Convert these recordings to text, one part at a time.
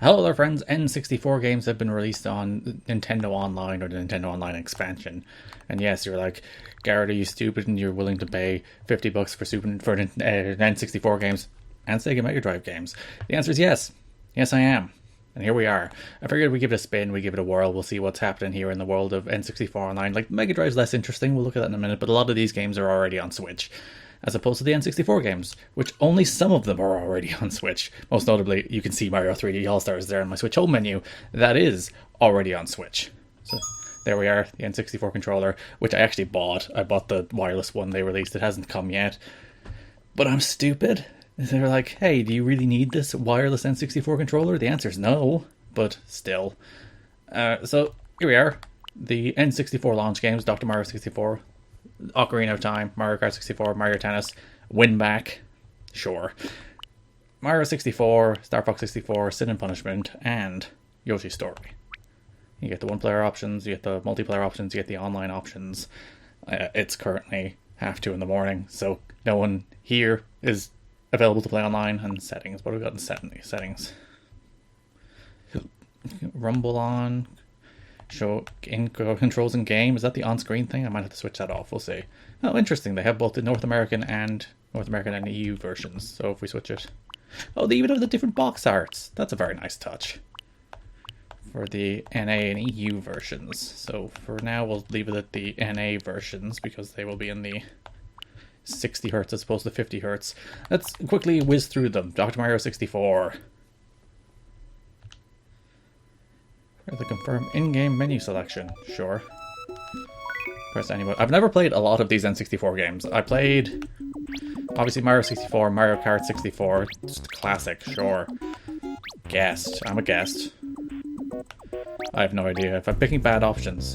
Hello there friends, N64 games have been released on Nintendo Online or the Nintendo Online expansion. And yes, you're like, Garrett, are you stupid and you're willing to pay $50 for N64 games and Sega Mega Drive games? The answer is yes. Yes, I am. And here we are. I figured we give it a spin, we give it a whirl, we'll see what's happening here in the world of N64 Online. Like, Mega Drive's less interesting, we'll look at that in a minute, but a lot of these games are already on Switch, as opposed to the N64 games, which only some of them are already on Switch. Most notably, you can see Mario 3D All-Stars there in my Switch Home menu. That is already on Switch. So there we are, the N64 controller, which I actually bought. I bought the wireless one they released. It hasn't come yet. But I'm stupid. They're like, hey, do you really need this wireless N64 controller? The answer is no, but still. So here we are. The N64 launch games, Dr. Mario 64, Ocarina of Time, Mario Kart 64, Mario Tennis, Winback, sure. Mario 64, Star Fox 64, Sin and Punishment, and Yoshis Story. You get the one-player options, you get the multiplayer options, you get the online options. It's currently 2:30 in the morning, so no one here is available to play online. And settings, what have we got in settings? Rumble on. Show in controls in game. Is that the on-screen thing? I might have to switch that off. We'll see. Oh, interesting. They have both the North American and EU versions. So if we switch it, oh, they even have the different box arts. That's a very nice touch for the NA and EU versions. So for now, we'll leave it at the NA versions because they will be in the 60 hertz as opposed to 50 hertz. Let's quickly whiz through them. Dr. Mario 64. The confirm in-game menu selection. Sure. Press any button. I've never played a lot of these N64 games. I played, obviously, Mario 64, Mario Kart 64. Just classic, sure. Guest. I'm a guest. I have no idea if I'm picking bad options.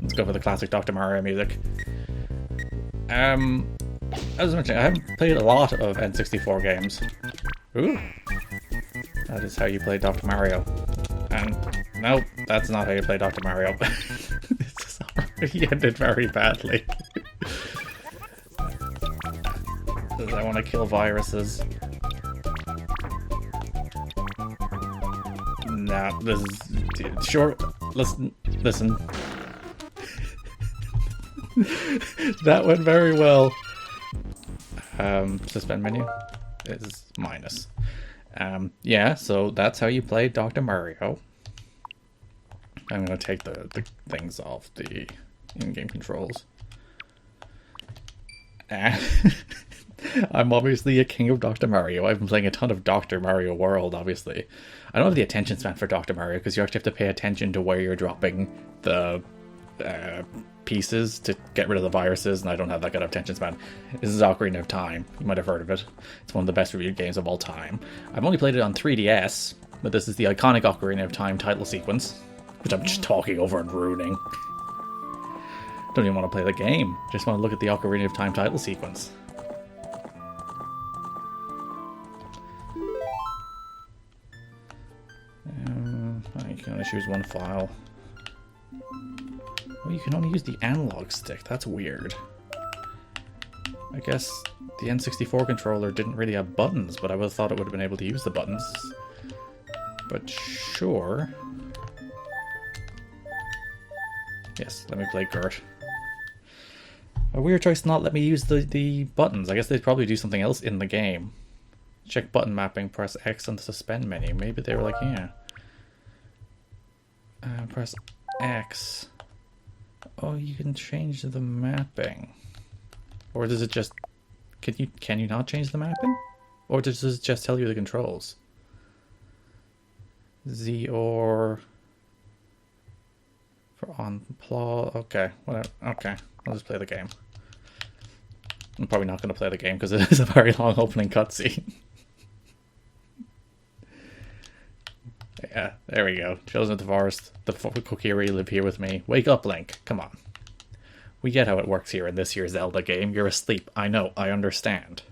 Let's go for the classic Dr. Mario music. As I mentioned, I haven't played a lot of N64 games. Ooh. That is how you play Dr. Mario. And no, that's not how you play Dr. Mario. This is already ended very badly. Does I want to kill viruses? Nah, this is... Sure, listen. That went very well. Suspend menu is minus. Yeah, so that's how you play Dr. Mario. I'm going to take the things off the in-game controls. I'm obviously a king of Dr. Mario. I've been playing a ton of Dr. Mario World, obviously. I don't have the attention span for Dr. Mario because you actually have to pay attention to where you're dropping the pieces to get rid of the viruses, and I don't have that good of attention span. This is Ocarina of Time. You might have heard of it. It's one of the best reviewed games of all time. I've only played it on 3DS, but this is the iconic Ocarina of Time title sequence, which I'm just talking over and ruining. Don't even want to play the game. Just want to look at the Ocarina of Time title sequence. You can only choose one file. Oh, you can only use the analog stick. That's weird. I guess the N64 controller didn't really have buttons, but I would have thought it would have been able to use the buttons. But sure. Yes, let me play Kart. A weird choice to not let me use the buttons. I guess they'd probably do something else in the game. Check button mapping, press X on the suspend menu. Maybe they were like, yeah. Press X. Oh, you can change the mapping. Or does it just... Can you not change the mapping? Or does it just tell you the controls? Z or... For on plot... Okay, whatever. Okay, I'll just play the game. I'm probably not going to play the game because it is a very long opening cutscene. Yeah, there we go. Chosen of the forest. The Kokiri live here with me. Wake up, Link. Come on. We get how it works here in this here Zelda game. You're asleep. I know. I understand.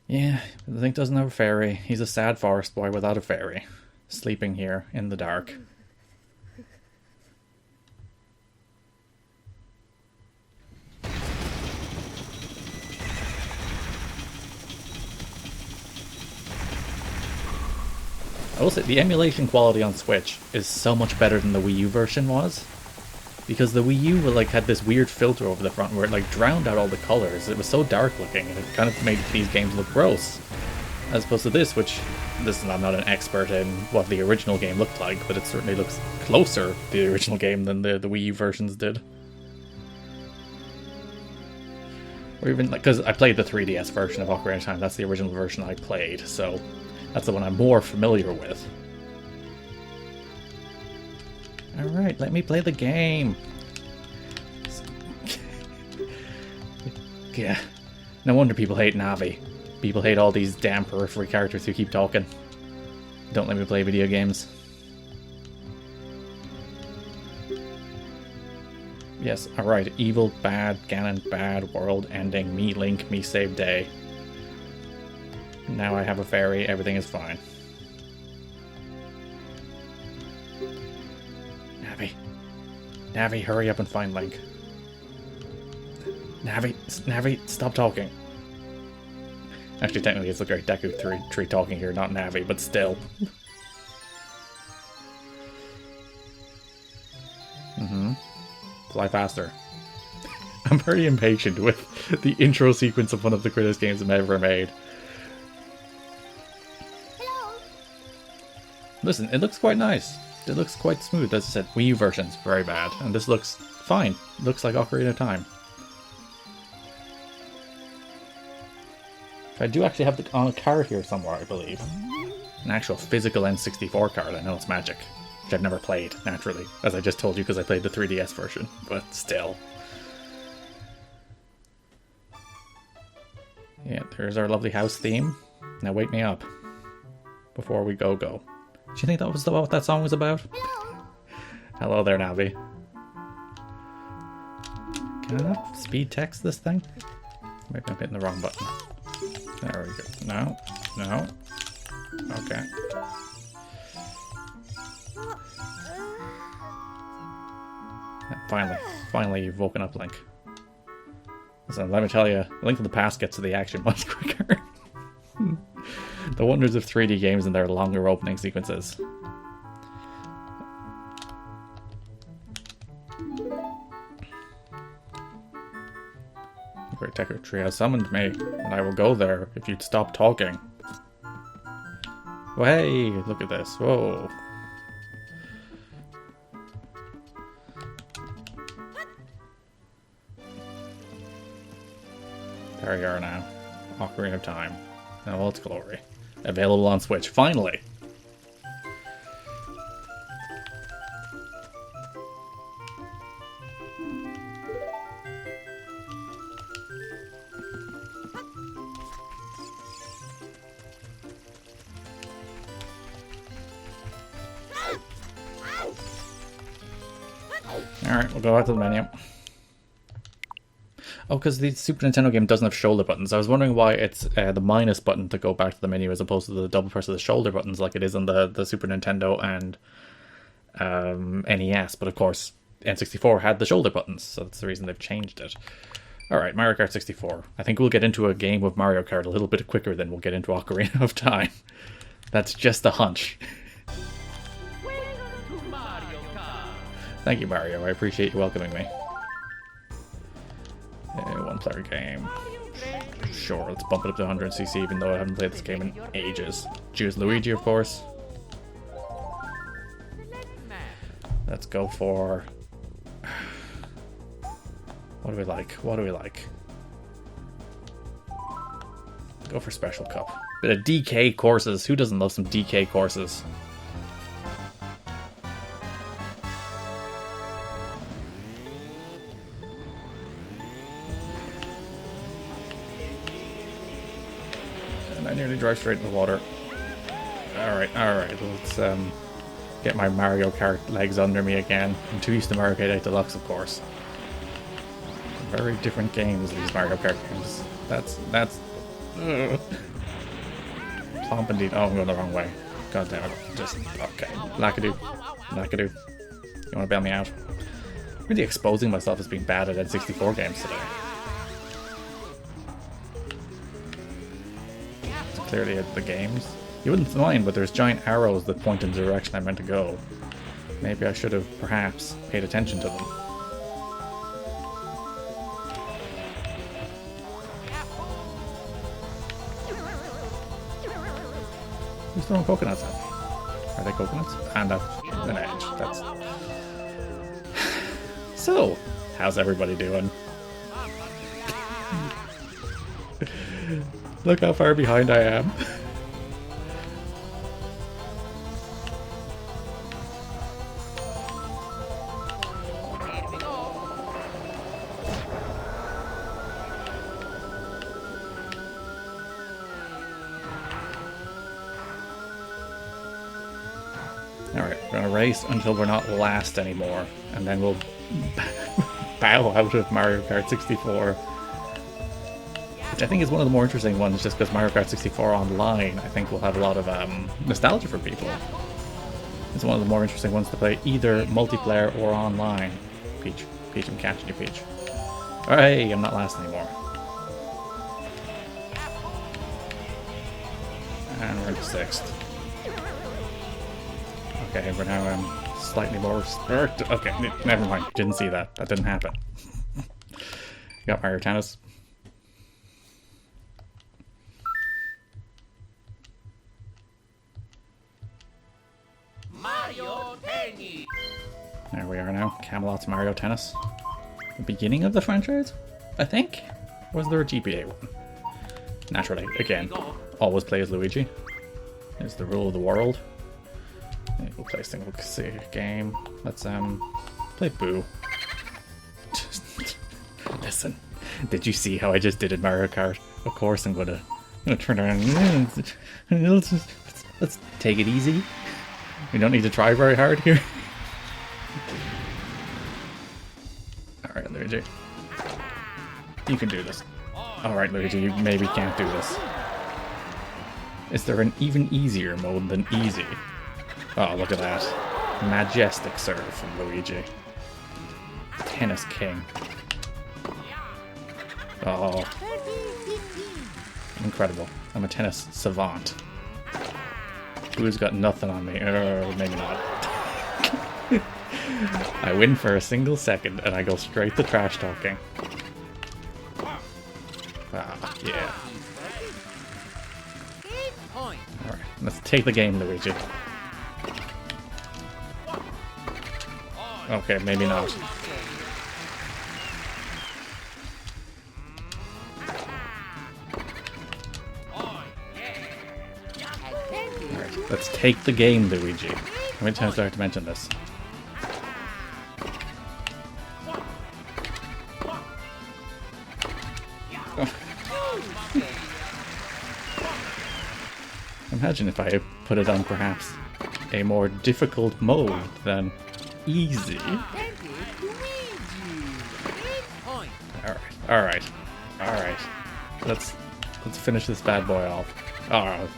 Yeah, Link doesn't have a fairy. He's a sad forest boy without a fairy. Sleeping here in the dark. will say, the emulation quality on Switch is so much better than the Wii U version was. Because the Wii U like had this weird filter over the front where it like drowned out all the colors. It was so dark looking and it kind of made these games look gross. As opposed to this, which I'm not an expert in what the original game looked like, but it certainly looks closer to the original game than the Wii U versions did. Or even like, because I played the 3DS version of Ocarina of Time, that's the original version I played, so that's the one I'm more familiar with. Alright, let me play the game. Yeah, no wonder people hate Navi. People hate all these damn periphery characters who keep talking. Don't let me play video games. Yes, alright, evil, bad, Ganon, bad, world ending, me Link, me save day. Now I have a fairy, everything is fine. Navi, hurry up and find Link. Navi, stop talking. Actually, technically it's the Great Deku Tree talking here, not Navi, but still. Fly faster. I'm very impatient with the intro sequence of one of the greatest games I've ever made. Hello. Listen, it looks quite nice. It looks quite smooth. As I said, Wii U version's very bad, and this looks fine. It looks like Ocarina of Time. I do actually have on a card here somewhere, I believe. An actual physical N64 card. I know it's magic, which I've never played, naturally, as I just told you because I played the 3DS version, but still. Yeah, there's our lovely house theme. Now wake me up before we go. Do you think that was what that song was about? Hello there, Navi. Can I speed text this thing? Maybe I'm hitting the wrong button. There we go. No. Okay. Finally you've woken up, Link. Listen, let me tell you, Link from the Past gets to the action much quicker. The wonders of 3D games and their longer opening sequences. The Great Deku Tree has summoned me, and I will go there if you'd stop talking. Oh, hey, look at this. Whoa. There we are now. Ocarina of Time. In all its glory. Available on Switch. Finally! Alright, we'll go out to the menu. Oh, because the Super Nintendo game doesn't have shoulder buttons. I was wondering why it's the minus button to go back to the menu as opposed to the double press of the shoulder buttons like it is on the Super Nintendo and NES. But of course, N64 had the shoulder buttons, so that's the reason they've changed it. Alright, Mario Kart 64. I think we'll get into a game of Mario Kart a little bit quicker than we'll get into Ocarina of Time. That's just a hunch. Thank you, Mario. I appreciate you welcoming me. One-player game. Sure, let's bump it up to 100cc, even though I haven't played this game in ages. Choose Luigi, of course. Let's go for... What do we like? Go for Special Cup. Bit of DK courses. Who doesn't love some DK courses? I nearly drive straight in the water. Alright, let's get my Mario Kart legs under me again. I'm too used to Mario Kart 8 Deluxe, of course. Very different games, these Mario Kart games. That's Plump indeed. Oh, I'm going the wrong way. God damn it. Just, okay. Lackadoo. You wanna bail me out? I'm really exposing myself as being bad at N64 games today. Clearly at the games. You wouldn't mind, but there's giant arrows that point in the direction I meant to go. Maybe I should have, perhaps, paid attention to them. Who's throwing coconuts at me? Are they coconuts? And that's an edge. That's... So, how's everybody doing? Look how far behind I am. Alright, we're gonna race until we're not last anymore, and then we'll bow out of Mario Kart 64. Which I think is one of the more interesting ones, just because Mario Kart 64 Online, I think, will have a lot of nostalgia for people. It's one of the more interesting ones to play, either multiplayer or online. Peach. Peach, I'm catching you, Peach. Alright, I'm not last anymore. And we're in 6th. Okay, we're now slightly more spurt. Okay, never mind. Didn't see that. That didn't happen. Got Mario Tennis. Mario Tennis. There we are now. Camelot's Mario Tennis. The beginning of the franchise, I think? Or was there a GBA one? Naturally, again, always play as Luigi. It's the rule of the world. We'll play a single game. Let's play Boo. Listen, did you see how I just did in Mario Kart? Of course I'm gonna turn around. Let's take it easy. We don't need to try very hard here. Alright, Luigi. You can do this. Alright, Luigi, you maybe can't do this. Is there an even easier mode than easy? Oh, look at that. Majestic serve from Luigi. Tennis King. Oh. Incredible. I'm a tennis savant. Boo's got nothing on me. Maybe not. I win for a single second and I go straight to trash talking. Ah, yeah. Alright, let's take the game, Luigi. Okay, maybe not. Alright, let's take the game, Luigi. How many times do I have to mention this? Imagine if I put it on perhaps a more difficult mode than easy. Alright. Let's finish this bad boy off. Oh,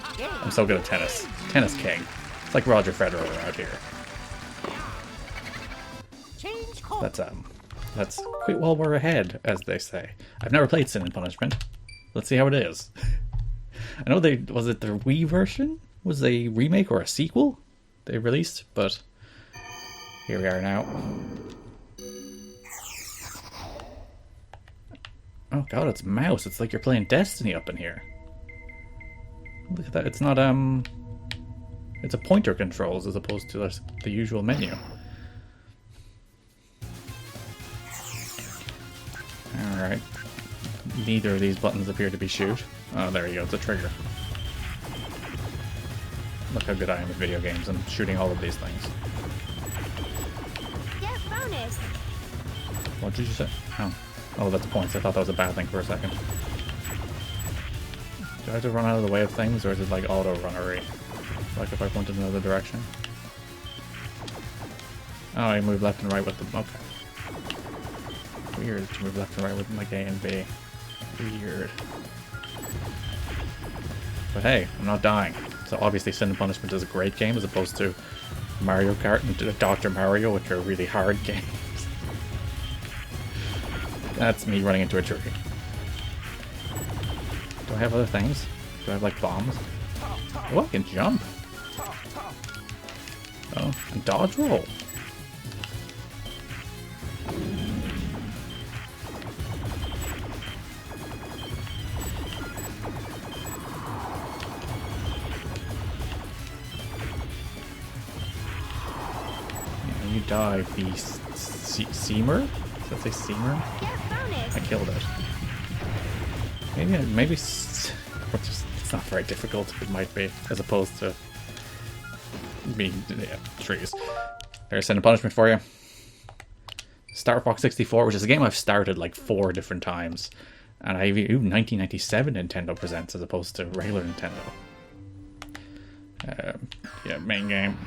I'm so good at tennis. Tennis King. It's like Roger Federer out here. Let's quit while we're ahead, as they say. I've never played Sin and Punishment. Let's see how it is. I know was it the Wii version? Was a remake or a sequel they released, but here we are now. Oh god, it's mouse. It's like you're playing Destiny up in here. Look at that. It's not, it's a pointer controls as opposed to the usual menu. Alright. Neither of these buttons appear to be shoot. Oh, there you go. It's a trigger. Look how good I am at video games and shooting all of these things. Get bonus. What did you say? Oh, that's points. I thought that was a bad thing for a second. Do I have to run out of the way of things, or is it like auto-runnery? Like if I point in another direction? Oh, I move left and right with them. Okay. Weird to move left and right with like A and B. Weird. But hey, I'm not dying. So obviously Sin and Punishment is a great game as opposed to Mario Kart and Dr. Mario, which are really hard games. That's me running into a tree. Do I have other things? Do I have like bombs? Oh, I can jump. Oh, and dodge roll. Yeah, you dive the Seamer? Does that say Seamer? I killed it. Maybe it's not very difficult. It might be, as opposed to being trees. There's Sin and Punishment for you. Star Fox 64, which is a game I've started like 4 different times, and I even 1997 Nintendo presents as opposed to regular Nintendo. Yeah, main game.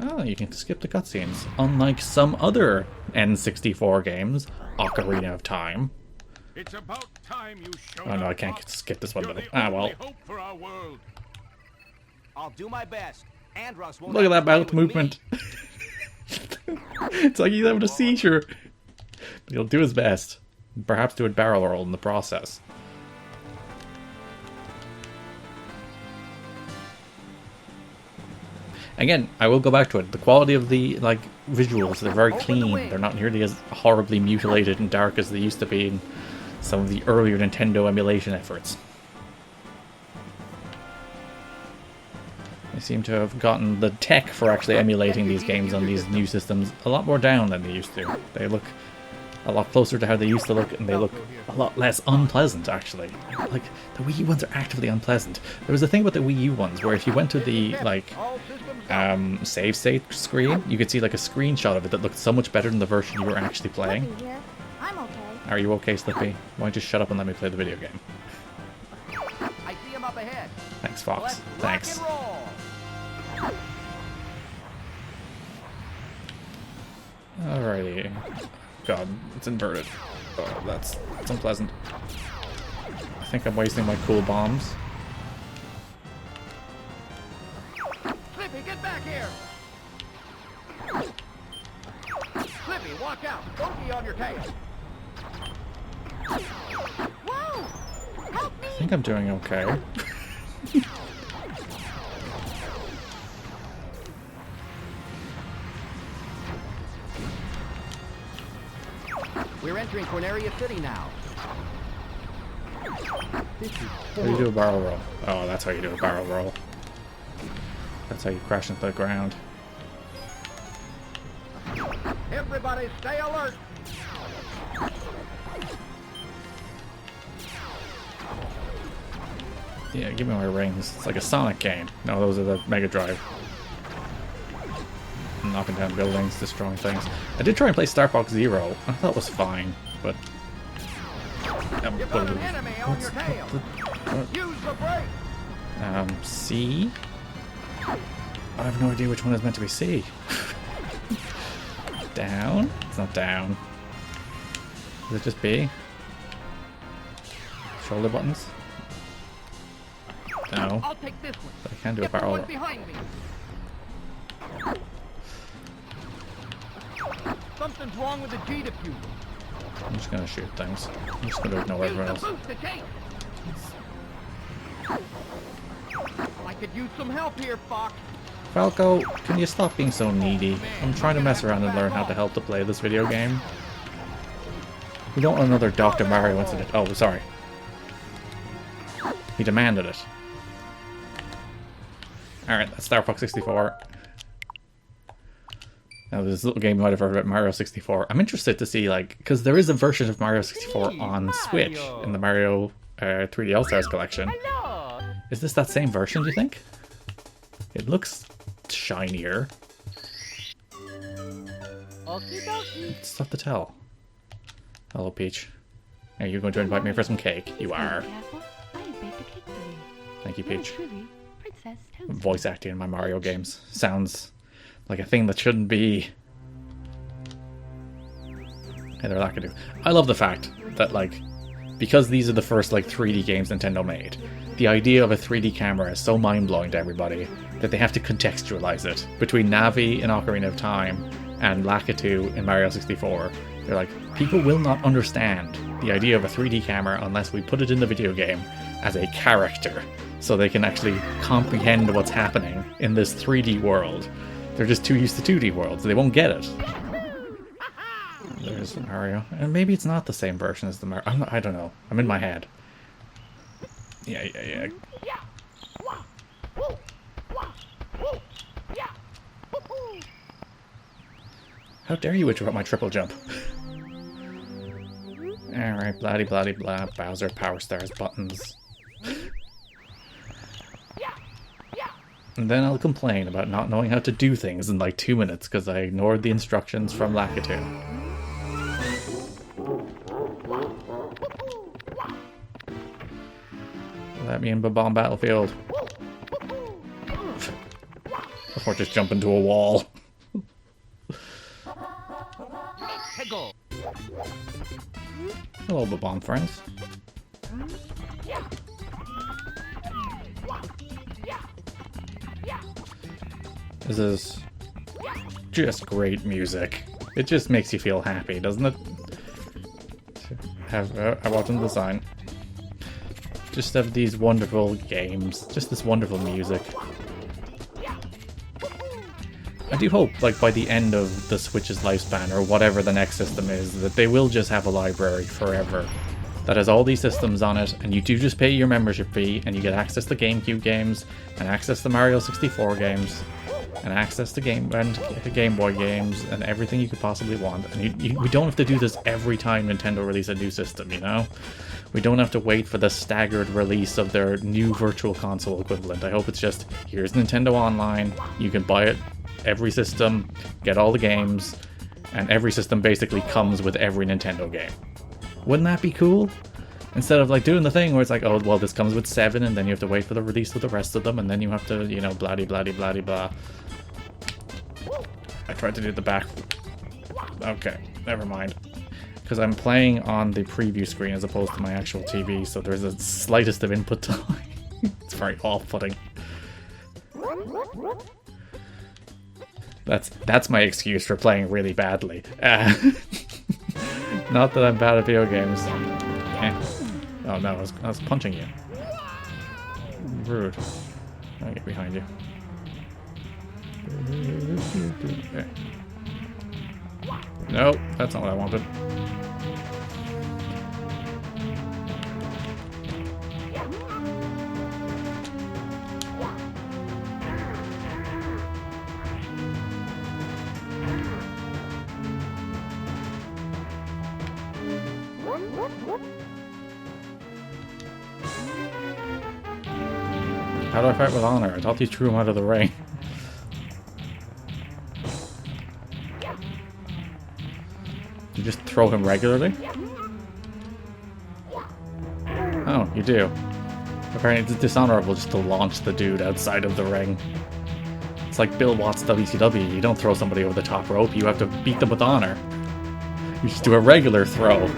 Oh, you can skip the cutscenes, unlike some other N64 games. Ocarina of Time. It's about time you showed Oh no, I can't skip this one though. Ah well. I'll do my best. Andros won't Look at that mouth movement. It's like he's having a seizure. But he'll do his best. Perhaps do a barrel roll in the process. Again, I will go back to it. The quality of the visuals, they're very clean. They're not nearly as horribly mutilated and dark as they used to be in some of the earlier Nintendo emulation efforts. They seem to have gotten the tech for actually emulating these games on these new systems a lot more down than they used to. They look a lot closer to how they used to look, and they look a lot less unpleasant, actually. Like, the Wii U ones are actively unpleasant. There was a thing about the Wii U ones where if you went to the, save state screen, you could see, a screenshot of it that looked so much better than the version you were actually playing. I'm okay. Are you okay, Slippy? Why don't you shut up and let me play the video game? I see him up ahead. Thanks, Fox. Thanks. Alrighty. God, it's inverted. Oh, that's unpleasant. I think I'm wasting my cool bombs. Flippy, get back here! Flippy, walk out! Don't be on your tail! Whoa! Help me! I think I'm doing okay. We're entering Corneria City now. How do you do a barrel roll? Oh, that's how you do a barrel roll. That's how you crash into the ground. Everybody stay alert! Yeah, give me my rings. It's like a Sonic game. No, those are the Mega Drive. Knocking down buildings, destroying things. I did try and play Star Fox Zero. I thought it was fine, but... You've got an enemy on your tail! Use the brake! C? I have no idea which one is meant to be C. Down? It's not down. Is it just B? Shoulder buttons? No. I'll take this one. But I can do a Get the barrel one roll. behind me. Something's wrong with the G diffuser. I'm just gonna shoot things. I'm just gonna ignore everyone else. I could use some help here, Fox. Falco, can you stop being so needy? I'm trying to mess around and learn how to help to play this video game. We don't want another Dr. Mario incident. Oh, sorry. He demanded it. Alright, that's Star Fox 64. Now, this little game you might have heard about Mario 64. I'm interested to see, because there is a version of Mario 64 on Switch in the Mario 3D All-Stars collection. Is this that same version, do you think? It looks shinier. It's tough to tell. Hello, Peach. Are you going to invite me for some cake? You are. Thank you, Peach. Voice acting in my Mario games sounds like a thing that shouldn't be. Hey, they're lackadaisical. I love the fact that, because these are the first, 3D games Nintendo made, the idea of a 3D camera is so mind-blowing to everybody that they have to contextualize it. Between Navi in Ocarina of Time and Lakitu in Mario 64. They're like, people will not understand the idea of a 3D camera unless we put it in the video game as a character, so they can actually comprehend what's happening in this 3D world. They're just too used to 2D worlds. They won't get it. There's Mario. And maybe it's not the same version as the Mario. I don't know. I'm in my head. Yeah. How dare you interrupt my triple jump? Alright, bloody blah. Bowser, Power Stars, buttons. And then I'll complain about not knowing how to do things in like 2 minutes because I ignored the instructions from Lakitu. Let me in Bomb Battlefield. Before just jump into a wall. Hello, Bomb friends. This is just great music. It just makes you feel happy, doesn't it? I wasn't the sign. Just have these wonderful games, just this wonderful music. I do hope, like, by the end of the Switch's lifespan, or whatever the next system is, that they will just have a library forever that has all these systems on it, and you do just pay your membership fee, and you get access to GameCube games, and access to Mario 64 games, and access to Game Boy games, and everything you could possibly want. And we don't have to do this every time Nintendo release a new system, you know? We don't have to wait for the staggered release of their new Virtual Console equivalent. I hope it's just, here's Nintendo Online, you can buy it every system, get all the games, and every system basically comes with every Nintendo game. Wouldn't that be cool? Instead of like doing the thing where it's like, oh, well, this comes with 7, and then you have to wait for the release of the rest of them, and then you have to, you know, blah blah. I tried to do the back. Okay, never mind. Because I'm playing on the preview screen as opposed to my actual TV, so there's the slightest of input time. It's very off-putting. That's my excuse for playing really badly. Not that I'm bad at video games. Oh no, I was punching you. Rude. I'll get behind you. Okay. Nope, that's not what I wanted. How do I fight with honor? I thought he threw him out of the ring. You just throw him regularly? Oh, you do. Apparently it's dishonorable just to launch the dude outside of the ring. It's like Bill Watts' WCW. You don't throw somebody over the top rope, you have to beat them with honor. You just do a regular throw. Do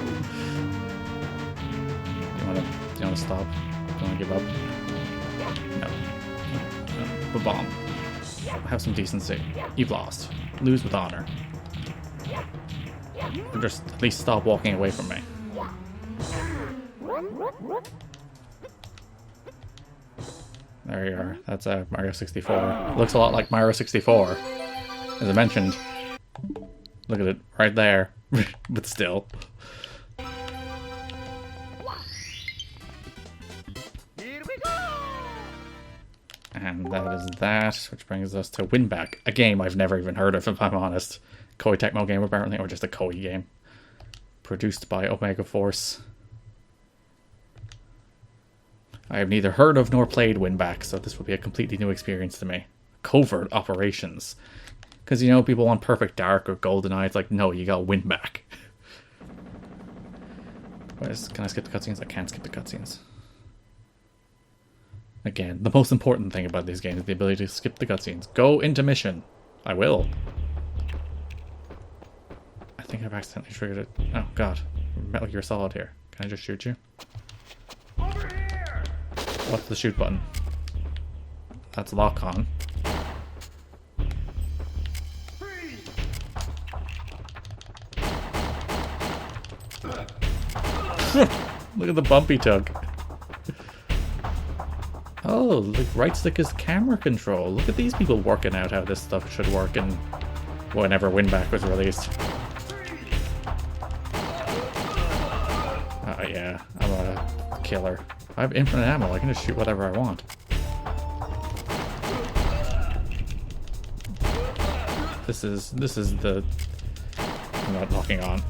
you want to stop? Do you want to give up? No. The bomb. Have some decency. You've lost. Lose with honor. Or just at least stop walking away from me. There you are. That's Mario 64. Looks a lot like Mario 64. As I mentioned. Look at it. Right there. But still. And that is that, which brings us to Winback, a game I've never even heard of, if I'm honest. Koei Tecmo game, apparently, or just a Koei game. Produced by Omega Force. I have neither heard of nor played Winback, so this will be a completely new experience to me. Covert operations. Because, you know, people want Perfect Dark or GoldenEye. It's like, no, you got Winback. Can I skip the cutscenes? I can't skip the cutscenes. Again, the most important thing about these games is the ability to skip the cutscenes. Go into mission. I will. I think I've accidentally triggered it. Oh, God. Metal Gear Solid here. Can I just shoot you? Over here! What's the shoot button? That's lock on. Look at the bump he took. Oh, the right stick is camera control. Look at these people working out how this stuff should work in whenever Winback was released. Oh yeah, I'm a killer. I have infinite ammo, I can just shoot whatever I want. This is the... I'm not locking on.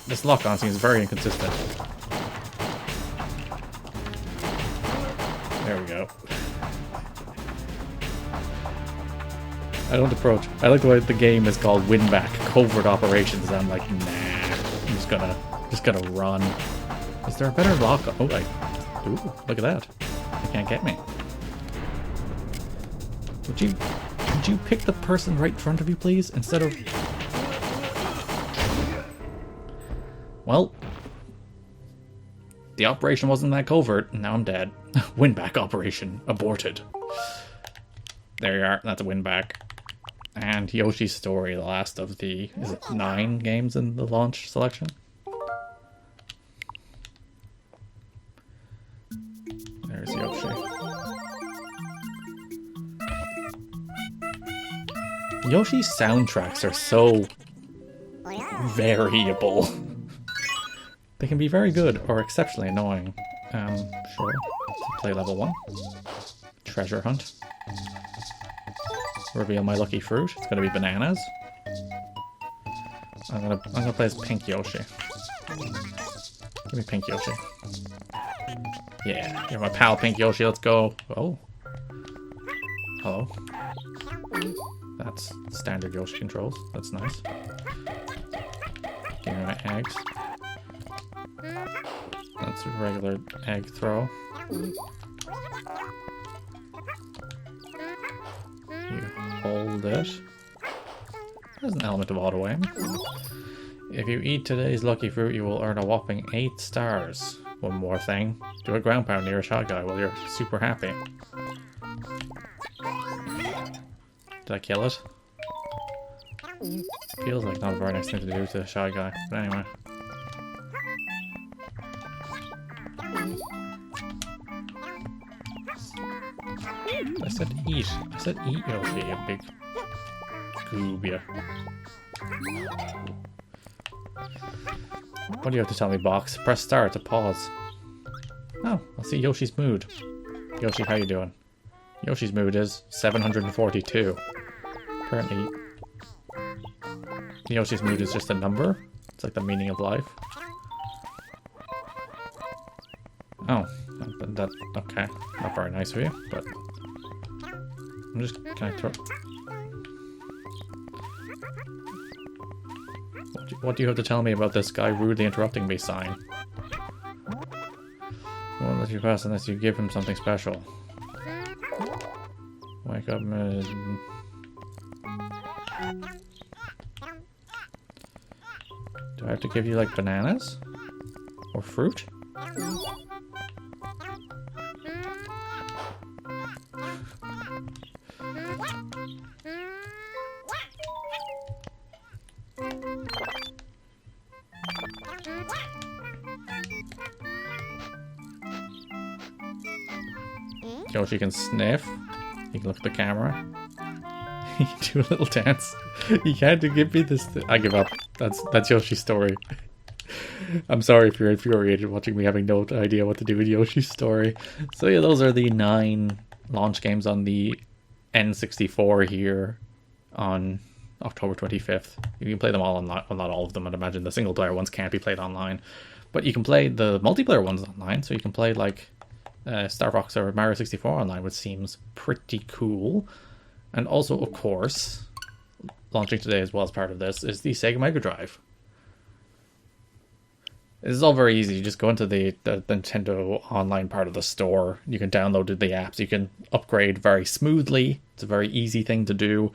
This lock-on seems very inconsistent. There we go. I don't approach. I like the way the game is called Winback, Covert Operations. I'm like, nah. I'm just gonna run. Is there a better lock? Oh, ooh, look at that. They can't get me. Would you pick the person right in front of you, please, instead of... Well, the operation wasn't that covert, and now I'm dead. Winback operation aborted. There you are, that's a Winback. And Yoshi's Story, the last of the, is it 9 games in the launch selection? There's Yoshi. Yoshi's soundtracks are so variable. They can be very good or exceptionally annoying. Sure. Let's play level 1. Treasure hunt. Reveal my lucky fruit. It's gonna be bananas. I'm gonna play as Pink Yoshi. Give me Pink Yoshi. Yeah, you're my pal Pink Yoshi, let's go. Oh. Hello. That's standard Yoshi controls. That's nice. Give me my eggs. That's a regular egg throw. You hold it. There's an element of auto aim. If you eat today's lucky fruit, you will earn a whopping 8 stars. One more thing. Do a ground pound near a shot guy while you're super happy. Did I kill it? Feels like not a very nice thing to do to a shy guy, but anyway. I said eat. I said eat, Yoshi, you big goob, yeah. What do you have to tell me, box? Press start to pause. Oh, I'll see Yoshi's mood. Yoshi, how you doing? Yoshi's mood is 742. Apparently, Yoshi's mood is just a number. It's like the meaning of life. Oh, that okay. Not very nice of you, but I'm just can I throw? What do you have to tell me about this guy rudely interrupting me sign? He won't let you pass unless you give him something special. Wake up and... Do I have to give you like bananas? Or fruit? Yoshi can sniff. You can look at the camera. You can do a little dance. You can't give me this. I give up. That's Yoshi's Story. I'm sorry if you're infuriated watching me having no idea what to do with Yoshi's Story. So yeah, those are the 9 launch games on the N64 here on October 25th. You can play them all online. Well, not all of them. I'd imagine the single player ones can't be played online. But you can play the multiplayer ones online. So you can play like Star Fox or Mario 64 online, which seems pretty cool. And also, of course, launching today as well as part of this is the Sega Mega Drive. This is all very easy. You just go into the Nintendo online part of the store. You can download the apps. You can upgrade very smoothly. It's a very easy thing to do.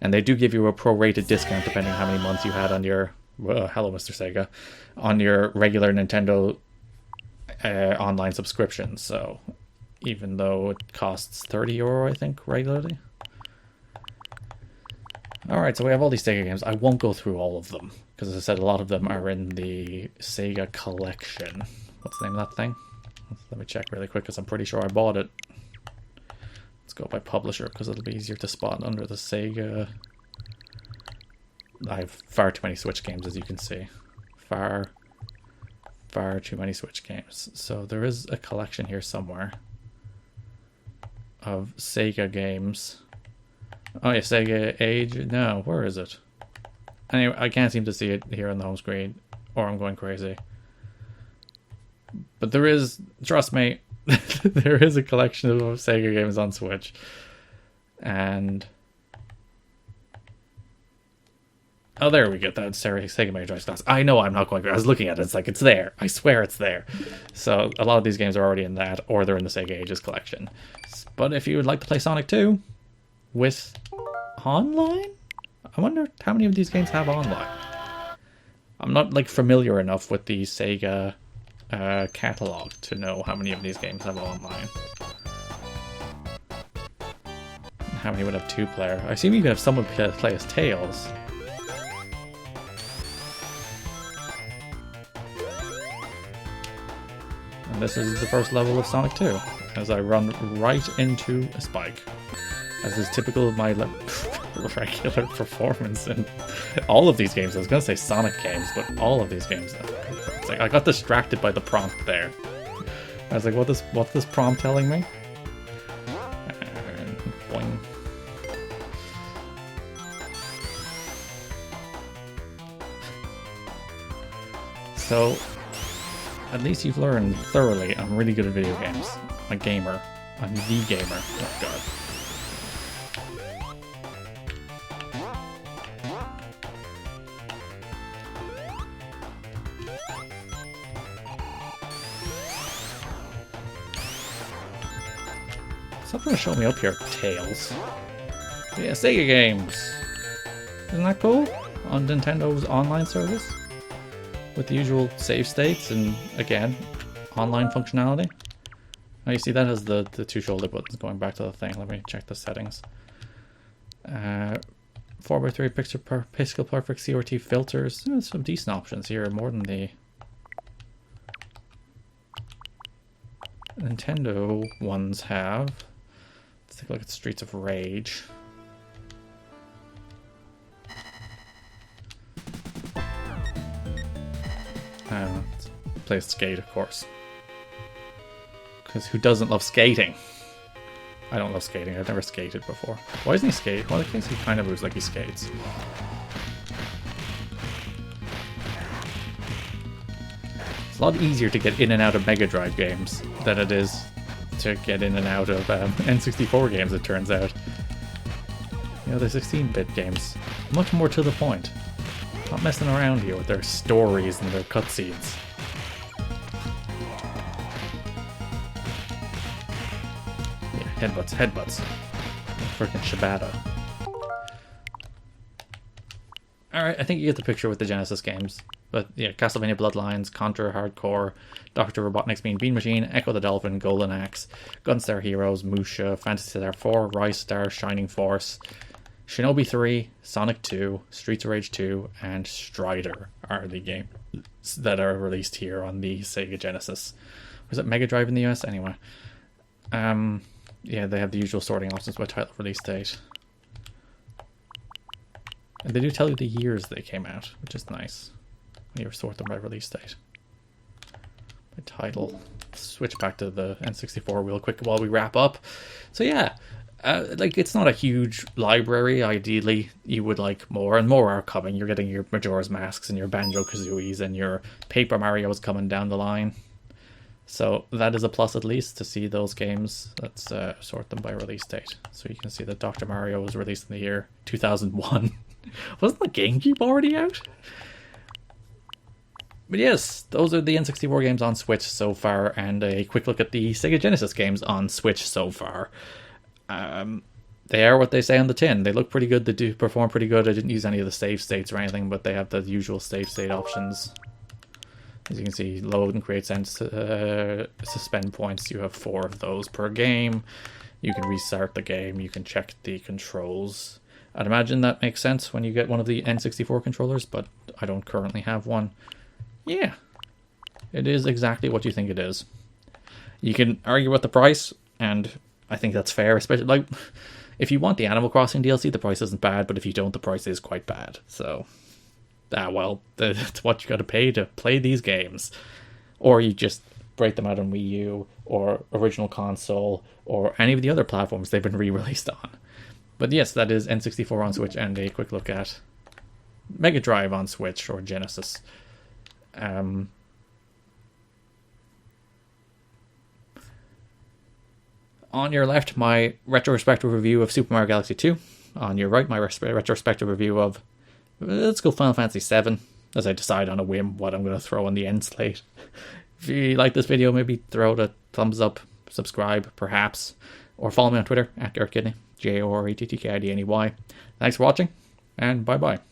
And they do give you a prorated discount depending on how many months you had on your... hello, Mr. Sega. On your regular Nintendo online subscription. So even though it costs €30, I think, regularly. Alright, so we have all these Sega games. I won't go through all of them, because as I said, a lot of them are in the Sega collection. What's the name of that thing? Let me check really quick, because I'm pretty sure I bought it. Let's go by publisher, because it'll be easier to spot under the Sega. I have far too many Switch games, as you can see. Far too many Switch games. So there is a collection here somewhere of Sega games. Oh yeah, Sega Age. No, where is it? Anyway, I can't seem to see it here on the home screen, or I'm going crazy. But there is, trust me, there is a collection of Sega games on Switch. And oh, there we go. That's Sega Mega Drive Class. I know I'm not going. I was looking at it. It's like it's there. I swear it's there. So a lot of these games are already in that, or they're in the Sega Ages collection. But if you would like to play Sonic 2 with online, I wonder how many of these games have online. I'm not like familiar enough with the Sega catalog to know how many of these games have online. How many would have 2-player? I assume you could have someone play as Tails. And this is the first level of Sonic 2, as I run right into a spike. As is typical of my regular performance in all of these games. I was going to say Sonic games, but all of these games. It's like I got distracted by the prompt there. I was like, what's this prompt telling me? And boing. So, at least you've learned thoroughly I'm really good at video games. I'm a gamer. I'm the gamer. Oh god. Stop trying to show me up here, Tails. Yeah, Sega games. Isn't that cool? On Nintendo's online service? With the usual save states and, again, online functionality. Now you see that has the two shoulder buttons going back to the thing. Let me check the settings. 4x3 pixel perfect CRT filters. Some decent options here, more than the Nintendo ones have. Let's take a look at Streets of Rage. Play skate, of course. Because who doesn't love skating? I don't love skating. I've never skated before. Why isn't he skating? Well, I guess he kind of moves like he skates. It's a lot easier to get in and out of Mega Drive games than it is to get in and out of N64 games, it turns out. You know, the 16-bit games. Much more to the point. Not messing around here with their stories and their cutscenes. Yeah, headbutts. Freaking Shibata. Alright, I think you get the picture with the Genesis games. But yeah, Castlevania Bloodlines, Contra Hardcore, Dr. Robotnik's Mean Machine, Echo the Dolphin, Golden Axe, Gunstar Heroes, Musha, Phantasy Star 4, Rise Star, Shining Force, Shinobi 3, Sonic 2, Streets of Rage 2, and Strider are the games that are released here on the Sega Genesis. Was it Mega Drive in the US? Anyway. Yeah, they have the usual sorting options by title, release date. And they do tell you the years they came out, which is nice. You sort them by release date. By title. Switch back to the N64 real quick while we wrap up. So yeah, like it's not a huge library. Ideally, you would like more, and more are coming. You're getting your Majora's Masks and your Banjo-Kazooies and your Paper Mario's coming down the line. So that is a plus at least to see those games. Let's sort them by release date. So you can see that Dr. Mario was released in the year 2001. Wasn't the GameCube already out? But yes, those are the N64 games on Switch so far, and a quick look at the Sega Genesis games on Switch so far. They are what they say on the tin. They look pretty good, they do perform pretty good. I didn't use any of the save states or anything, but they have the usual save state options. As you can see, load and create and suspend points. You have 4 of those per game. You can restart the game, you can check the controls. I'd imagine that makes sense when you get one of the N64 controllers, but I don't currently have one. Yeah, it is exactly what you think it is. You can argue about the price, and I think that's fair, especially, like, if you want the Animal Crossing DLC, the price isn't bad, but if you don't, the price is quite bad. So, well, that's what you gotta pay to play these games. Or you just break them out on Wii U, or original console, or any of the other platforms they've been re-released on. But yes, that is N64 on Switch, and a quick look at Mega Drive on Switch, or Genesis. On your left, my retrospective review of Super Mario Galaxy 2. On your right, my retrospective review of, let's go, Final Fantasy 7, as I decide on a whim what I'm going to throw on the end slate. If you like this video, maybe throw it a thumbs up, subscribe, perhaps, or follow me on Twitter, @GarrettKidney, GarrettKidney. Thanks for watching, and bye-bye.